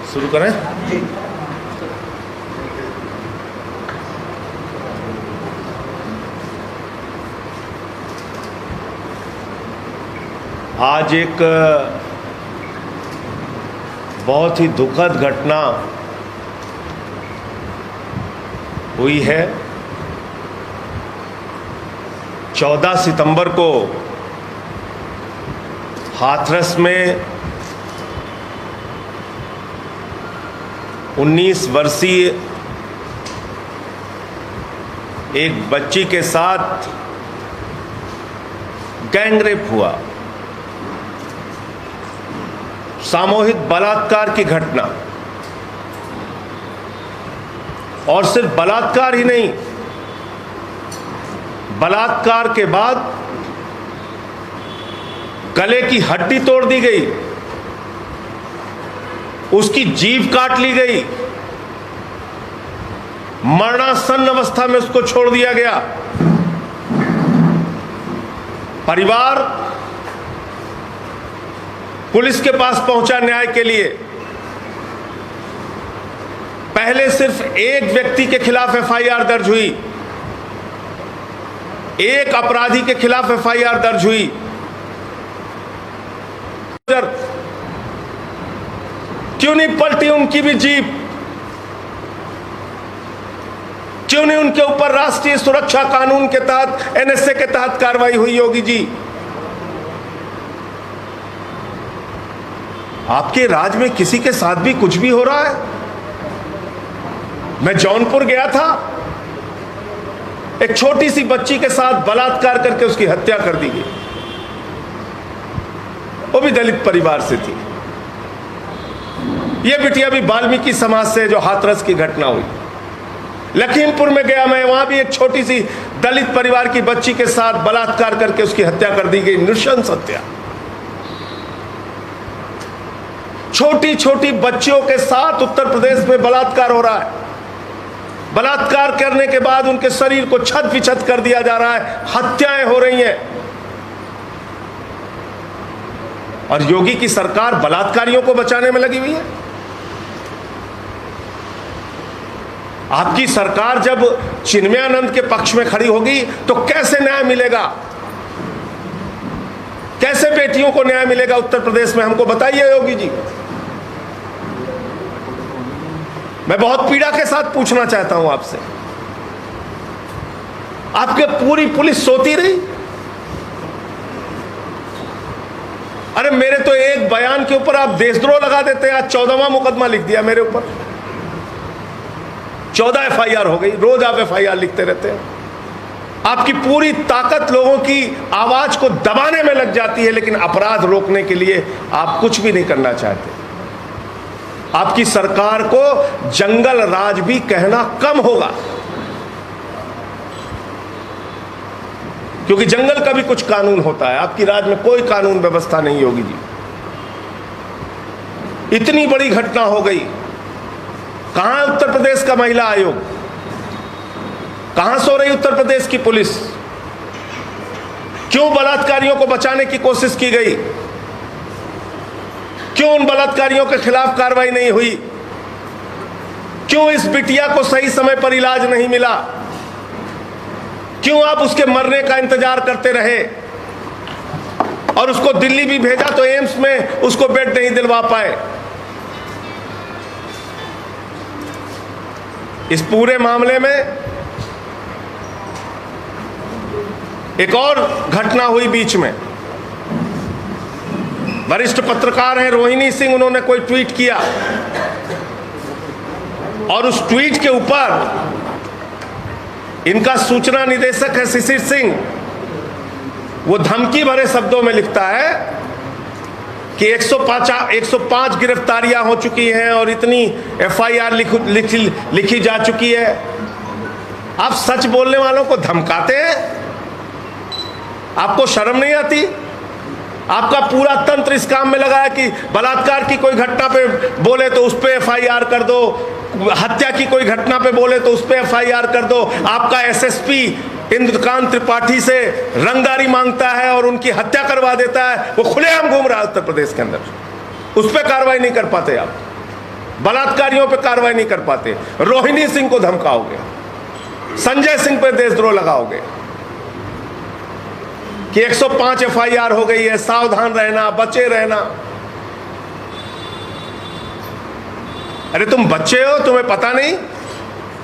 शुरू करें। आज एक बहुत ही दुखद घटना हुई है। 14 सितंबर को हाथरस में 19 वर्षीय एक बच्ची के साथ गैंगरेप हुआ, सामूहिक बलात्कार की घटना। और सिर्फ बलात्कार ही नहीं, बलात्कार के बाद गले की हड्डी तोड़ दी गई, उसकी जीभ काट ली गई, मरणासन्न अवस्था में उसको छोड़ दिया गया। परिवार पुलिस के पास पहुंचा न्याय के लिए। पहले सिर्फ एक व्यक्ति के खिलाफ एफआईआर दर्ज हुई, एक अपराधी के खिलाफ एफआईआर दर्ज हुई। क्यों नहीं पलटी उनकी भी जीप? क्यों नहीं उनके ऊपर राष्ट्रीय सुरक्षा कानून के तहत, एनएसए के तहत कार्रवाई हुई? योगी जी, आपके राज में किसी के साथ भी कुछ भी हो रहा है। मैं जौनपुर गया था, एक छोटी सी बच्ची के साथ बलात्कार करके उसकी हत्या कर दी गई, वो भी दलित परिवार से थी। यह बिटिया भी वाल्मीकि समाज से, जो हाथरस की घटना हुई। लखीमपुर में गया मैं, वहां भी एक छोटी सी दलित परिवार की बच्ची के साथ बलात्कार करके उसकी हत्या कर दी गई, नृशंस हत्या। छोटी छोटी बच्चियों के साथ उत्तर प्रदेश में बलात्कार हो रहा है। बलात्कार करने के बाद उनके शरीर को छत विछत कर दिया जा रहा है, हत्याएं हो रही हैं। और योगी की सरकार बलात्कारियों को बचाने में लगी हुई है। आपकी सरकार जब चिन्मयानंद के पक्ष में खड़ी होगी तो कैसे न्याय मिलेगा? कैसे बेटियों को न्याय मिलेगा उत्तर प्रदेश में? हमको बताइए योगी जी। मैं बहुत पीड़ा के साथ पूछना चाहता हूं आपसे, आपके पूरी पुलिस सोती रही? अरे मेरे तो एक बयान के ऊपर आप देशद्रोह लगा देते हैं। आज 14वां मुकदमा लिख दिया मेरे ऊपर, 14 एफआईआर हो गई। रोज आप एफआईआर लिखते रहते हैं। आपकी पूरी ताकत लोगों की आवाज को दबाने में लग जाती है, लेकिन अपराध रोकने के लिए आप कुछ भी नहीं करना चाहते। आपकी सरकार को जंगल राज भी कहना कम होगा, क्योंकि जंगल का भी कुछ कानून होता है। आपकी राज में कोई कानून व्यवस्था नहीं होगी जी। इतनी बड़ी घटना हो गई, कहां है उत्तर प्रदेश का महिला आयोग? कहां सो रही उत्तर प्रदेश की पुलिस? क्यों बलात्कारियों को बचाने की कोशिश की गई? क्यों उन बलात्कारियों के खिलाफ कार्रवाई नहीं हुई? क्यों इस बिटिया को सही समय पर इलाज नहीं मिला? क्यों आप उसके मरने का इंतजार करते रहे और उसको दिल्ली भी भेजा तो एम्स में उसको बेड नहीं दिलवा पाए? इस पूरे मामले में एक और घटना हुई बीच में। वरिष्ठ पत्रकार हैं रोहिणी सिंह, उन्होंने कोई ट्वीट किया और उस ट्वीट के ऊपर इनका सूचना निदेशक है शिशिर सिंह, वो धमकी भरे शब्दों में लिखता है कि 105 गिरफ्तारियां हो चुकी हैं और इतनी एफआईआर लिखी जा चुकी है। आप सच बोलने वालों को धमकाते हैं? आपको शर्म नहीं आती? आपका पूरा तंत्र इस काम में लगा है कि बलात्कार की कोई घटना पे बोले तो उस पे एफआईआर कर दो, हत्या की कोई घटना पे बोले तो उस पे एफआईआर कर दो। आपका एसएसपी इंद्रकांत त्रिपाठी से रंगदारी मांगता है और उनकी हत्या करवा देता है। वो खुलेआम घूम रहा है उत्तर प्रदेश के अंदर, उस पर कार्रवाई नहीं कर पाते आप। बलात्कारियों पे कार्रवाई नहीं कर पाते, रोहिणी सिंह को धमकाओगे, संजय सिंह पे देशद्रोह लगाओगे कि 105 FIR हो गई है, सावधान रहना, बचे रहना। अरे तुम बच्चे हो, तुम्हें पता नहीं?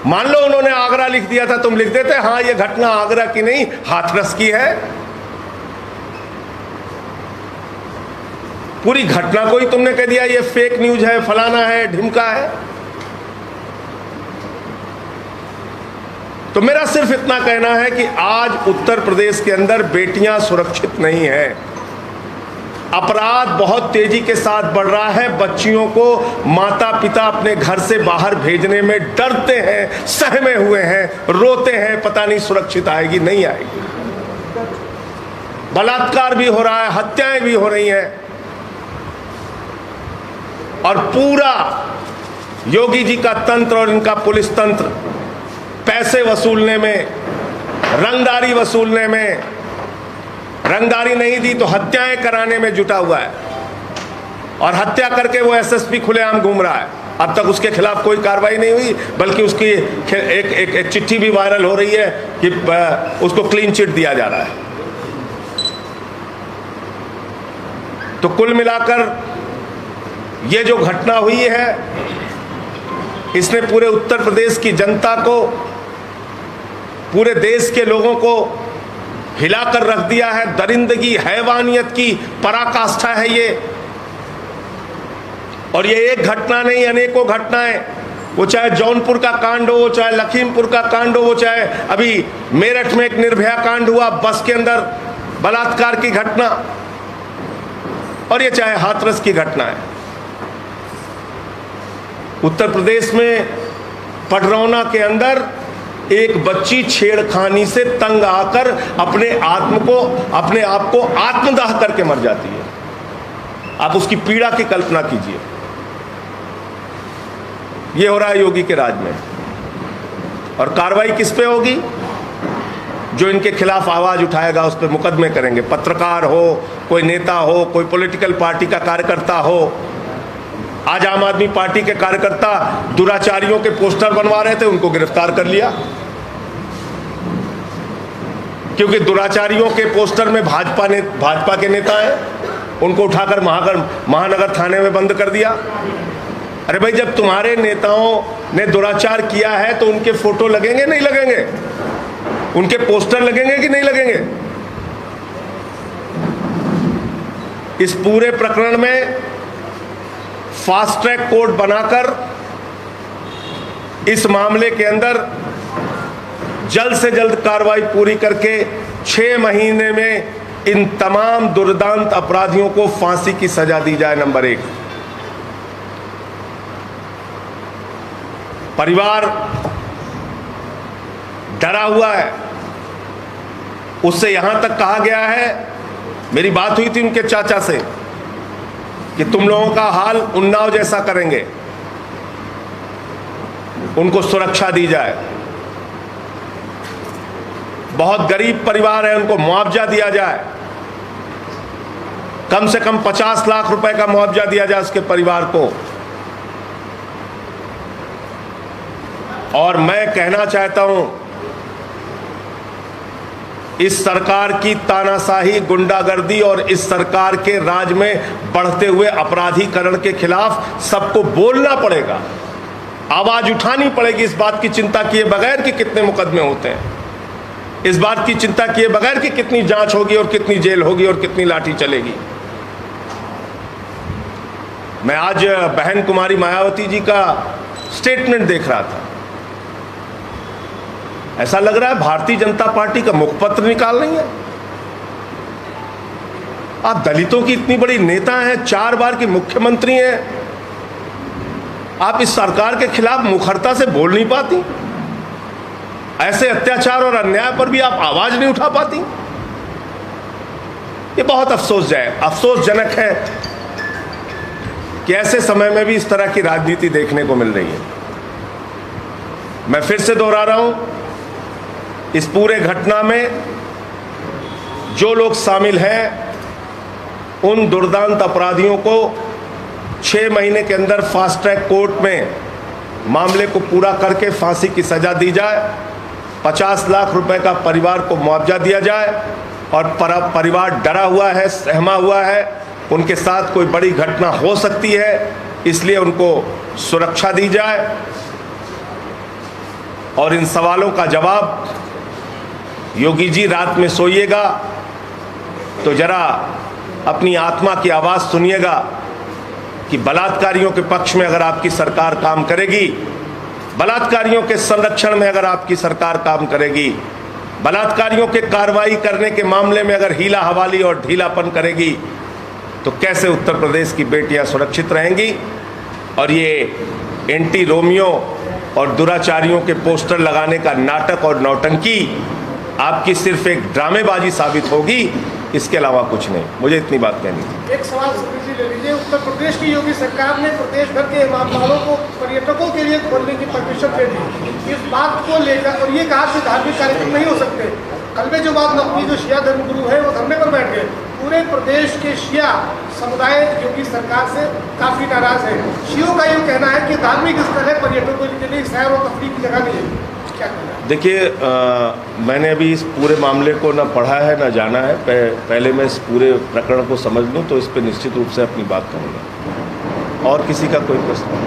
मान लो उन्होंने आगरा लिख दिया था, तुम लिख देते हाँ ये घटना आगरा की नहीं हाथरस की है। पूरी घटना को ही तुमने कह दिया ये फेक न्यूज है, फलाना है, ढिमका है। तो मेरा सिर्फ इतना कहना है कि आज उत्तर प्रदेश के अंदर बेटियां सुरक्षित नहीं है। अपराध बहुत तेजी के साथ बढ़ रहा है। बच्चियों को माता पिता अपने घर से बाहर भेजने में डरते हैं, सहमे हुए हैं, रोते हैं, पता नहीं सुरक्षित आएगी नहीं आएगी। बलात्कार भी हो रहा है, हत्याएं भी हो रही हैं, और पूरा योगी जी का तंत्र और इनका पुलिस तंत्र पैसे वसूलने में, रंगदारी वसूलने में, रंगदारी नहीं दी तो हत्याएं कराने में जुटा हुआ है। और हत्या करके वो SSP खुलेआम घूम रहा है। अब तक उसके खिलाफ कोई कार्रवाई नहीं हुई, बल्कि उसकी एक चिट्ठी भी वायरल हो रही है कि उसको क्लीन चिट दिया जा रहा है। तो कुल मिलाकर ये जो घटना हुई है, इसने पूरे उत्तर प्रदेश की जनता को, पूरे देश के लोगों को हिलाकर रख दिया है। दरिंदगी, हैवानियत की पराकाष्ठा है ये। और ये एक घटना नहीं, अनेकों घटनाएं, वो चाहे जौनपुर का कांड हो, चाहे लखीमपुर का कांड हो, वो चाहे अभी मेरठ में एक निर्भया कांड हुआ, बस के अंदर बलात्कार की घटना, और ये चाहे हाथरस की घटना है। उत्तर प्रदेश में पडरौना के अंदर एक बच्ची छेड़खानी से तंग आकर अपने आप को आत्मदाह करके मर जाती है। आप उसकी पीड़ा की कल्पना कीजिए। यह हो रहा है योगी के राज में। और कार्रवाई किस पे होगी? जो इनके खिलाफ आवाज उठाएगा उस पर मुकदमे करेंगे। पत्रकार हो, कोई नेता हो, कोई पॉलिटिकल पार्टी का कार्यकर्ता हो। आज आम आदमी पार्टी के कार्यकर्ता दुराचारियों के पोस्टर बनवा रहे थे, उनको गिरफ्तार कर लिया, क्योंकि दुराचारियों के पोस्टर में भाजपा के नेता हैं, उनको उठाकर महानगर थाने में बंद कर दिया। अरे भाई, जब तुम्हारे नेताओं ने दुराचार किया है तो उनके फोटो लगेंगे नहीं लगेंगे? उनके पोस्टर लगेंगे कि नहीं लगेंगे? इस पूरे प्रकरण में फास्ट ट्रैक कोर्ट बनाकर इस मामले के अंदर जल्द से जल्द कार्रवाई पूरी करके 6 महीने में इन तमाम दुर्दांत अपराधियों को फांसी की सजा दी जाए। नंबर 1, परिवार डरा हुआ है। उससे यहां तक कहा गया है, मेरी बात हुई थी उनके चाचा से, कि तुम लोगों का हाल उन्नाव जैसा करेंगे, उनको सुरक्षा दी जाए। बहुत गरीब परिवार है, उनको मुआवजा दिया जाए, कम से कम 50 लाख रुपए का मुआवजा दिया जाए उसके परिवार को। और मैं कहना चाहता हूं, इस सरकार की तानाशाही, गुंडागर्दी और इस सरकार के राज में बढ़ते हुए अपराधीकरण के खिलाफ सबको बोलना पड़ेगा, आवाज उठानी पड़ेगी। इस बात की चिंता किए बगैर कि कितने मुकदमे होते हैं, इस बात की चिंता किए बगैर कि कितनी जांच होगी और कितनी जेल होगी और कितनी लाठी चलेगी। मैं आज बहन कुमारी मायावती जी का स्टेटमेंट देख रहा था। ऐसा लग रहा है भारतीय जनता पार्टी का मुखपत्र निकाल रही है। आप दलितों की इतनी बड़ी नेता हैं, 4 बार की मुख्यमंत्री हैं, आप इस सरकार के खिलाफ मुखरता से बोल नहीं पाती? ऐसे अत्याचार और अन्याय पर भी आप आवाज नहीं उठा पाती? ये बहुत अफसोसजनक है कि ऐसे समय में भी इस तरह की राजनीति देखने को मिल रही है। मैं फिर से दोहरा रहा हूं, इस पूरे घटना में जो लोग शामिल हैं, उन दुर्दांत अपराधियों को 6 महीने के अंदर फास्ट ट्रैक कोर्ट में मामले को पूरा करके फांसी की सज़ा दी जाए, 50 लाख रुपए का परिवार को मुआवजा दिया जाए और परिवार डरा हुआ है, सहमा हुआ है, उनके साथ कोई बड़ी घटना हो सकती है, इसलिए उनको सुरक्षा दी जाए। और इन सवालों का जवाब योगी जी रात में सोइएगा तो जरा अपनी आत्मा की आवाज़ सुनिएगा कि बलात्कारियों के पक्ष में अगर आपकी सरकार काम करेगी, बलात्कारियों के संरक्षण में अगर आपकी सरकार काम करेगी, बलात्कारियों के कार्रवाई करने के मामले में अगर हीला हवाली और ढीलापन करेगी, तो कैसे उत्तर प्रदेश की बेटियां सुरक्षित रहेंगी। और ये एंटी रोमियो और दुराचारियों के पोस्टर लगाने का नाटक और नौटंकी आपकी सिर्फ एक ड्रामेबाजी साबित होगी, इसके अलावा कुछ नहीं। मुझे इतनी बात कहनी थी। एक सवाल जी ले लीजिए, उत्तर प्रदेश की योगी सरकार ने प्रदेश भर के इमामबाड़ों को पर्यटकों के लिए खोलने की परमिशन दे दी। इस बात को लेकर और ये कहा कि धार्मिक कार्यक्रम नहीं हो सकते। कल में जो बात नकवी जो शिया धर्मगुरु है वो धरने पर बैठ गए। पूरे प्रदेश के शिया समुदाय योगी सरकार से काफी नाराज है। शियों का ये कहना है कि धार्मिक स्थल है, पर्यटकों के लिए सैर और तफरीह की जगह नहीं है। देखिए, मैंने अभी इस पूरे मामले को ना पढ़ा है ना जाना है। पहले मैं इस पूरे प्रकरण को समझ लूँ तो इस पर निश्चित रूप से अपनी बात करूँगा। और किसी का कोई प्रश्न?